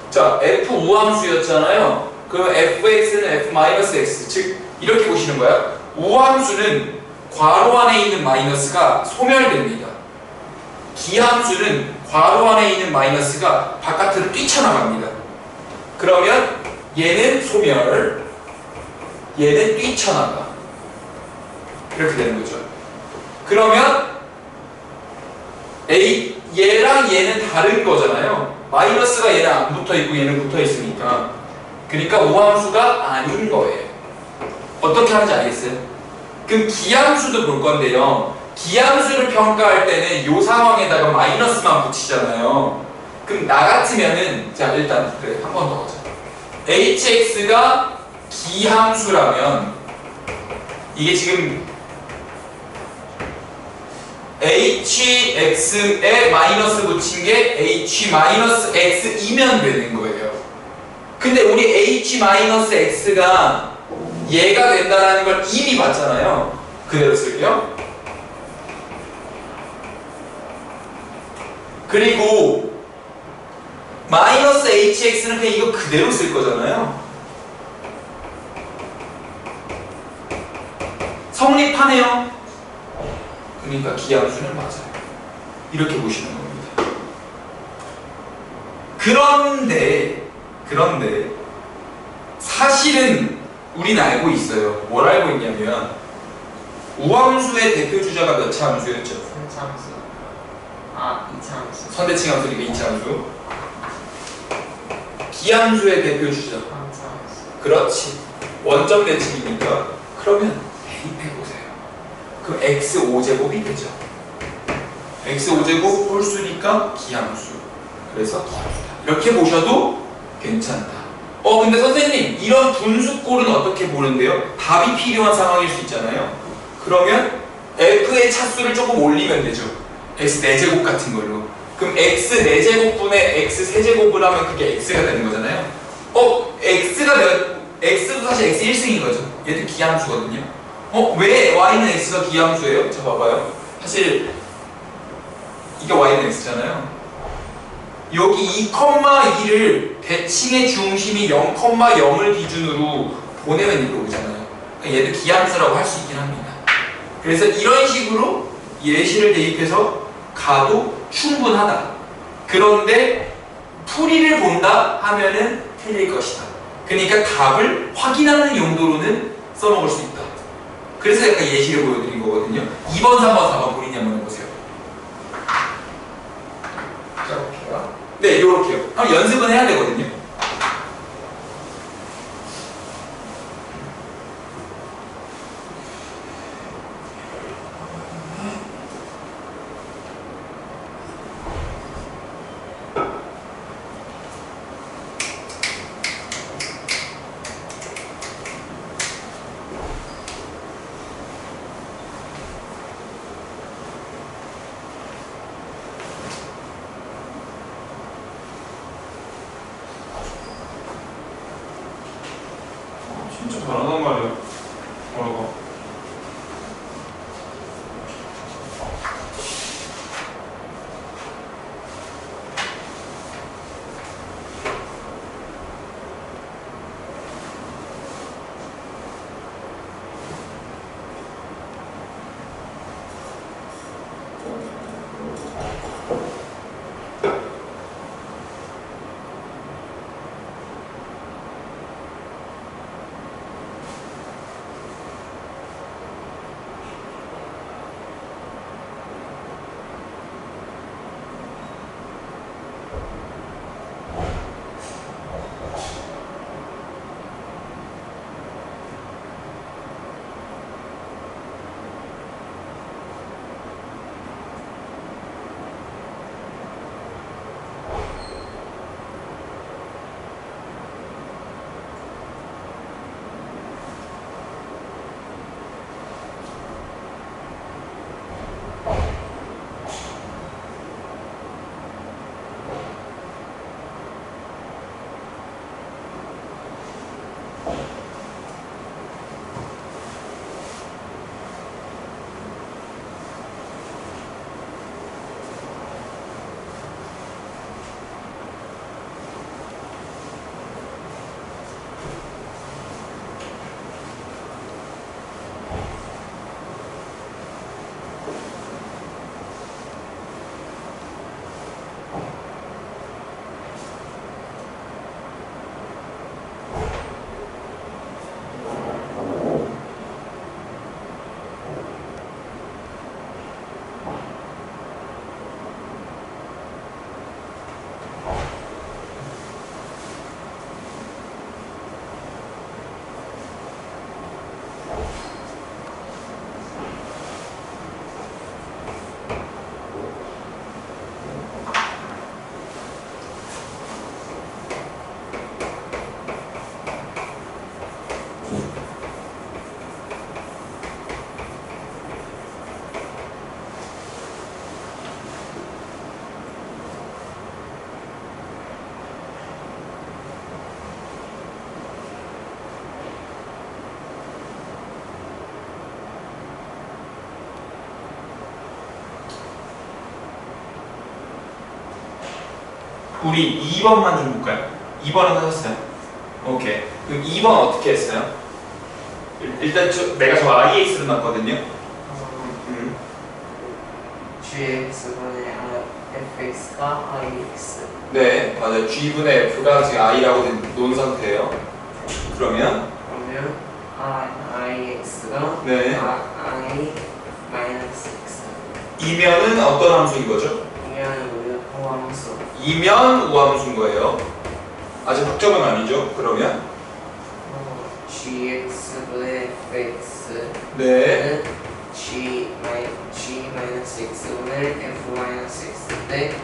자, f 우함수였잖아요. 그럼 fx는 f-x, 즉 이렇게 보시는 거야. 우함수는 괄호 안에 있는 마이너스가 소멸됩니다. 기함수는 괄호 안에 있는 마이너스가 바깥으로 뛰쳐나갑니다. 그러면 얘는 소멸, 얘는 뛰쳐나가. 이렇게 되는 거죠. 그러면 얘랑 얘는 다른 거잖아요. 마이너스가 얘는 안 붙어있고 얘는 붙어있으니까. 그러니까 우함수가 아닌 거예요. 어떻게 하는지 알겠어요? 그럼 기함수도 볼 건데요. 기함수를 평가할 때는 이 상황에다가 마이너스만 붙이잖아요. 그럼 나 같으면은, 자 일단 그래 한 번 더 하자. hx가 기함수라면 이게 지금 hx에 마이너스 붙인 게 h-x이면 되는 거예요. 근데 우리 h-x가 얘가 된다는 걸 이미 봤잖아요. 그대로 쓸게요. 그리고 마이너스 hx는 그냥 이거 그대로 쓸 거잖아요. 성립하네요. 그러니까 기함수는 맞아요. 이렇게 보시는 겁니다. 그런데 사실은 우리는 알고 있어요. 뭘 알고 있냐면 우함수의 대표 주자가 몇 차 함수였죠? 3차 함수. 아, 2차 함수. 선대칭 함수니까 2차 함수. 기함수의 대표 주자. 3차 함수. 그렇지. 원점 대칭이니까. 그러면 대입해보세요. 그럼 x5제곱이 되죠. x5제곱 홀수니까 기함수. 그래서 기함수다. 이렇게 보셔도 괜찮다. 근데 선생님 이런 분수꼴은 어떻게 보는데요? 답이 필요한 상황일 수 있잖아요. 그러면 f의 차수를 조금 올리면 되죠. x 4제곱 같은 걸로. 그럼 x 4제곱분의 x 3제곱을 하면 그게 x가 되는 거잖아요. x도 사실 x 1승인 거죠. 얘도 기함수거든요. 왜 y는 x가 기함수예요? 자 봐봐요. 사실 이게 y는 x잖아요. 여기 2,2를 대칭의 중심이 0,0을 기준으로 보내면 이렇게 오잖아요. 얘도 기함수라고 할 수 있긴 합니다. 그래서 이런 식으로 예시를 대입해서 가도 충분하다. 그런데 풀이를 본다 하면은 틀릴 것이다. 그러니까 답을 확인하는 용도로는 써먹을 수 있다. 그래서 약간 예시를 보여드린 거거든요. 2번, 3번, 4번 본인이 한번 해보세요. 이렇게요? 네, 요렇게요. 한번 연습은 해야 되거든요. 진짜 잘한단 말이야. 뭐라고? 우리 2번만 좀 볼까요? 2번은 하셨어요? 오케이. 그럼 2번 어떻게 했어요? 일단 내가 저 IX를 놨거든요. GX분의 fx가 ix. 네, 맞아요. G분의 F가 지금 I라고 놓은 상태예요. 그러면 ix가 네. I 마이너스 x. 이면은 어떤 함수인 거죠? 이면 우함수. 이면 우함수인 거예요. 아직 확정은 아니죠. 그러면 gx분의 fx는 네, g 마이너스 x분의 f 마이너스 x인데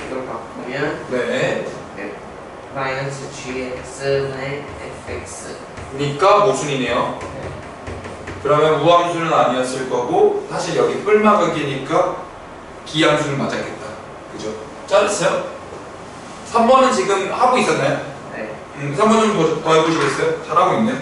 이걸 바꾸면 네. 마이너스 gx분의 fx. 그러니까 모순이네요. 그러면 우함수는 아니었을 거고 사실 여기 뿔막으기니까 기함수는 맞았겠다. 그죠? 잘했어요? 3번은 지금 하고 있었나요? 네. 3번 좀 더 해보시겠어요? 잘하고 있네.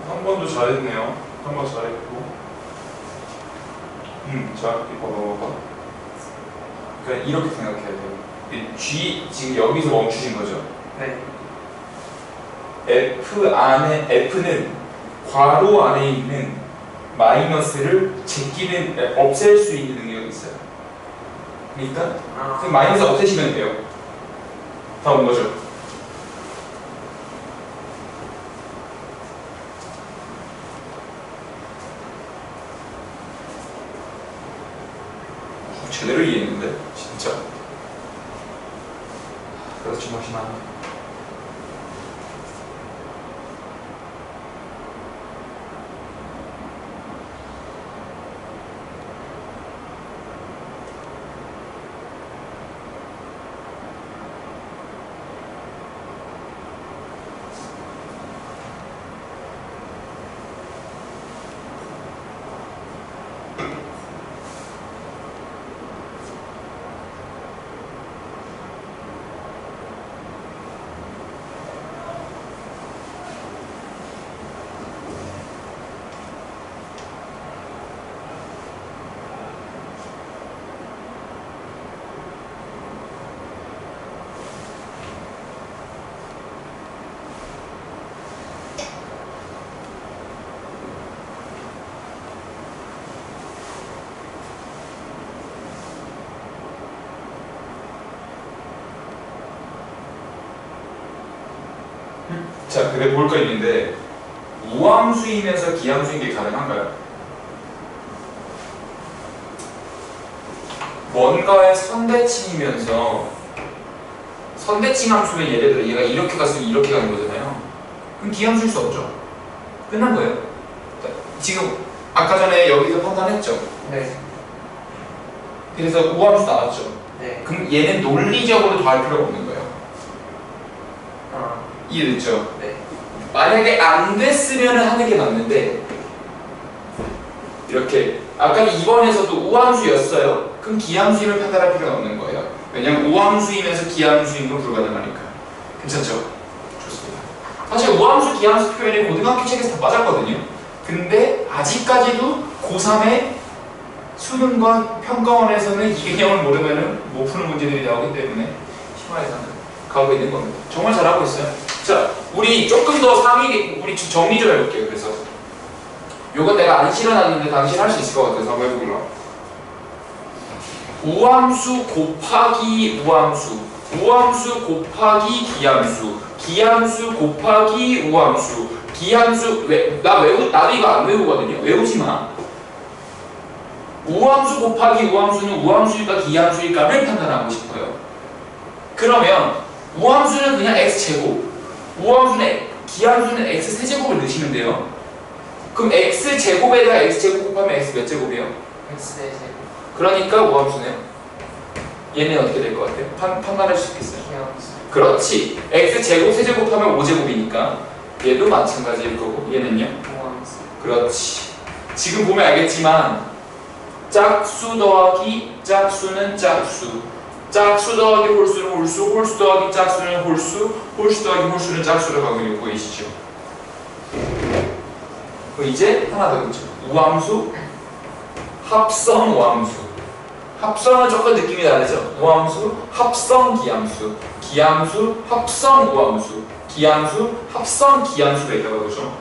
한 번도 잘했네요. 한 번 잘했고. 자, 이거 봐봐. 그러니까 이렇게 생각해야 돼요. 이 G 지금 여기서 멈추신 거죠? 네. F 안에 F는 괄호 안에 있는 마이너스를 제끼는 없앨 수 있는 능력이 있어요. 그러니까 그 마이너스 없애시면 돼요. 다 온 거죠? 제대로 이해했는데 진짜. 그래서 정말 심하네. 자, 근데 볼 거 있는데 우함수이면서 기함수인 게 가능한가요? 뭔가의 선대칭이면서 선대칭 함수면 예를 들어 얘가 이렇게 갔으면 이렇게 가는 거잖아요. 그럼 기함수일 수 없죠. 끝난 거예요. 지금 아까 전에 여기서 판단했죠. 네. 그래서 우함수 나왔죠. 네. 그럼 얘는 논리적으로 더할 필요가 없는 거예요. 아. 이해됐죠? 네. 만약에 안 됐으면 하는 게 맞는데 이렇게 아까 2번에서도 우함수였어요. 그럼 기함수임을 판단할 필요가 없는 거예요. 왜냐면 우함수이면서 기함수인 건 불가능하니까. 괜찮죠? 좋습니다. 사실 우함수, 기함수 표현이 고등학교 책에서 다 빠졌거든요. 근데 아직까지도 고3의 수능과 평가원에서는 이 개념을 모르면 못 푸는 문제들이 나오기 때문에 심화해서는 가고 있는 겁니다. 정말 잘하고 있어요. 자, 우리 조금 더 우리 정리 좀 해볼게요. 그래서 요건 내가 안 실어놨는데 당신 할 수 있을 것 같아서 한번 해보기로. 우함수 곱하기 우함수, 우함수 곱하기 기함수, 기함수 곱하기 우함수, 기함수 나도 이거 안 외우거든요. 외우지 마. 우함수 곱하기 우함수는 우함수일까 기함수일까를 판단하고 싶어요. 그러면 우함수는 그냥 x제곱, 기함수는 x세제곱을 넣으시면 돼요. 그럼 x제곱에다가 x제곱 곱하면 x 몇 제곱이에요? X대제곱. 그러니까 우함수네요. 얘는 어떻게 될 것 같아요? 판단할 수 있겠어요? 기함수. 그렇지. x제곱 세제곱하면 5제곱이니까 얘도 마찬가지일 거고 얘는요? 우함수. 그렇지. 지금 보면 알겠지만 짝수 더하기 짝수는 짝수, 짝수 더하기 홀수는 홀수, 홀수 더하기 짝수는 홀수, 홀수 더하기 홀수는 짝수를 가고 있는 거 보이시죠? 그럼 이제 하나 더 있죠. 우함수, 합성 우함수. 합성은 조금 느낌이 다르죠? 우함수, 합성 기함수, 기함수, 합성 우함수, 기함수, 합성 기함수가 있다고 그러죠.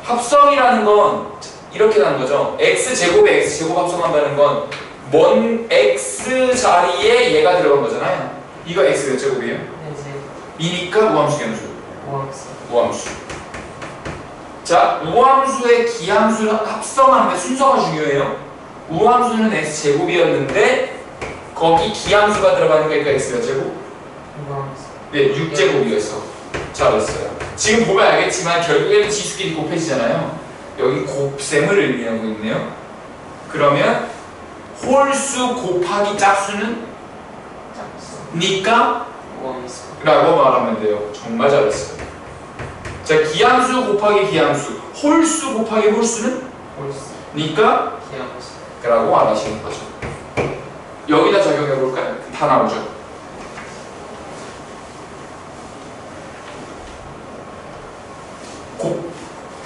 합성이라는 건 이렇게 나는 거죠. x제곱에 x제곱 합성한다는 건 먼 x 자리에 얘가 들어간 거잖아요. 이거 x 몇 제곱이에요? 이니까 우함수 기함수. 우함수. 우함수. 자, 우함수의 기함수를 합성하는데 순서가 중요해요. 우함수는 x제곱이었는데 거기 기함수가 들어가니까 이거 x 몇 제곱? 우함수. 네, 6제곱이었어. 잘했어요. 지금 보면 알겠지만 결국에는 지수끼리 곱해지잖아요. 여기 곱셈을 의미하고 있네요. 그러면 홀수 곱하기 짝수는 짝수. 니까 우함수. 라고 말하면 돼요. 정말 잘했어요. 자, 기함수 곱하기 기함수, 홀수 곱하기 홀수는 홀수. 니까 기함수. 라고 말하시는 거죠. 여기다 적용해 볼까요? 다 나오죠.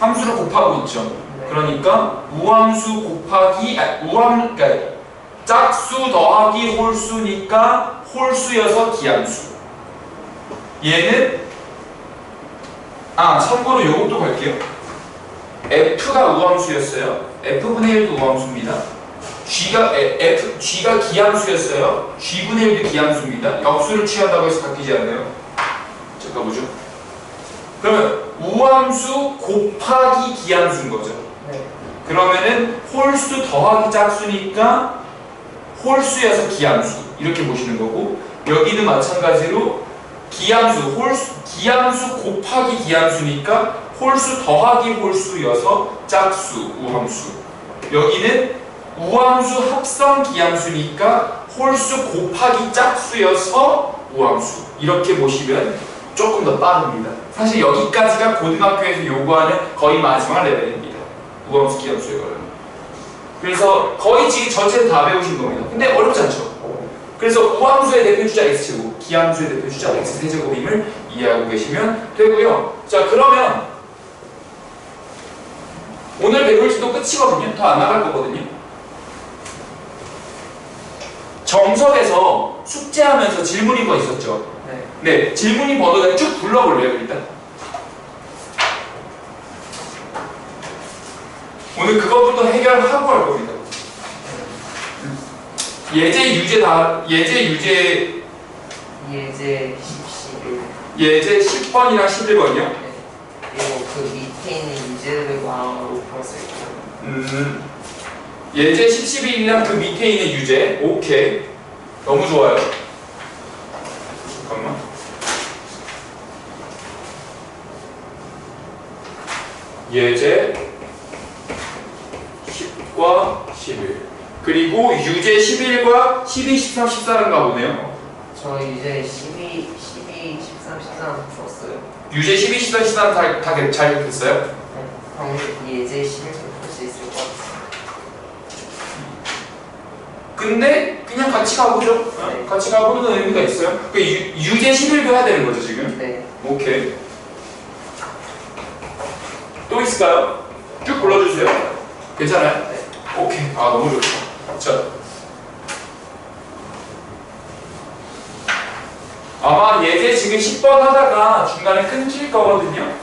함수를 곱하고 있죠. 네. 그러니까 우함수 곱하기 그러니까 짝수 더하기 홀수니까 홀수여서 기함수. 얘는 참고로 요것도 갈게요. F가 우함수였어요. F분의 1도 우함수입니다. G가 기함수였어요. G분의 1도 기함수입니다. 역수를 취한다고 해서 바뀌지 않아요. 자, 가보죠. 그러면 우함수 곱하기 기함수인 거죠. 네. 그러면은 홀수 더하기 짝수니까 홀수여서 기함수 이렇게 보시는 거고, 여기는 마찬가지로 기함수 곱하기 기함수니까 홀수 더하기 홀수여서 짝수 우함수, 여기는 우함수 합성 기함수니까 홀수 곱하기 짝수여서 우함수, 이렇게 보시면 조금 더 빠릅니다. 사실 여기까지가 고등학교에서 요구하는 거의 마지막 레벨입니다. 우함수 기함수에 관련. 그래서 거의 지금 전체를 다 배우신 겁니다. 근데 어렵지 않죠? 그래서 우함수의 대표주자 x제곱, 기함수의 대표주자 x세제곱임을 이해하고 계시면 되고요. 자, 그러면 오늘 배울 지도 끝이거든요. 더 안 나갈 거거든요. 정석에서 숙제하면서 질문이 뭐 있었죠? 네, 질문이 번호를 쭉 불러볼래요, 일단. 오늘 그것부터 해결하고 할 겁니다. 예제, 유제 예제, 유제. 예제 10, 11. 예제 10번이랑 11번이요? 네. 그리고 그 밑 밑에 있는 유제들과로 풀었을게요. 예제 10, 11이랑 그 밑에 있는 유제. 오케이. 너무 좋아요. 잠깐만. 예제 10과 11. 그리고 유제 11과 12, 13, 14는 가보네요. 저 유제 12, 13 풀었어요. 유제 12, 13, 14는 다 잘 됐어요? 네. 그럼 예제 11도 풀 수 있을 것 같아요. 근데 그냥 같이 가보죠. 네. 같이 가보는 의미가 있어요. 그 유제 11도 해야 되는 거죠 지금? 네. 오케이. 또 있을까요? 쭉 불러주세요. 괜찮아요? 네. 오케이. 아 너무 좋다. 자, 아마 예제 지금 10번 하다가 중간에 끊길 거거든요.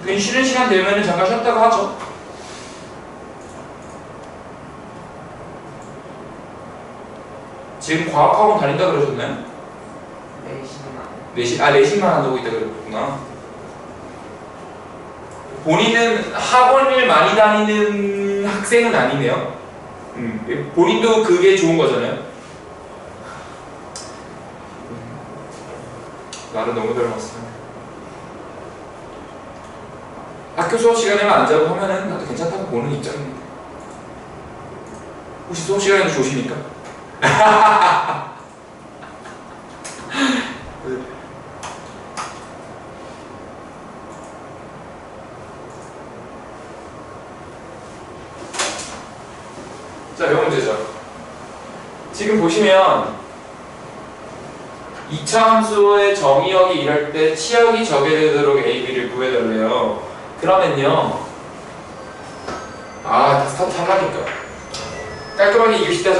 그 쉬는 시간 되면 잠깐 쉬었다가 하죠. 지금 과학학원 다닌다 그러셨나요? 내신만. 내신만 한다고 있다 그랬구나. 본인은 학원을 많이 다니는 학생은 아니네요. 본인도 그게 좋은 거잖아요. 나를 너무 닮았어. 학교 수업 시간에만 안 자고 하면은 나도 괜찮다고 보는 입장입니다. 혹시 수업 시간에도 조십니까? 자, 몇 문제죠? 지금 보시면 2차 함수의 정의역이 이럴 때 치역이 적용되도록 AB를 구해달래요. 그러면요, 다 스타트 하려니까 깔끔하게 이깁시다.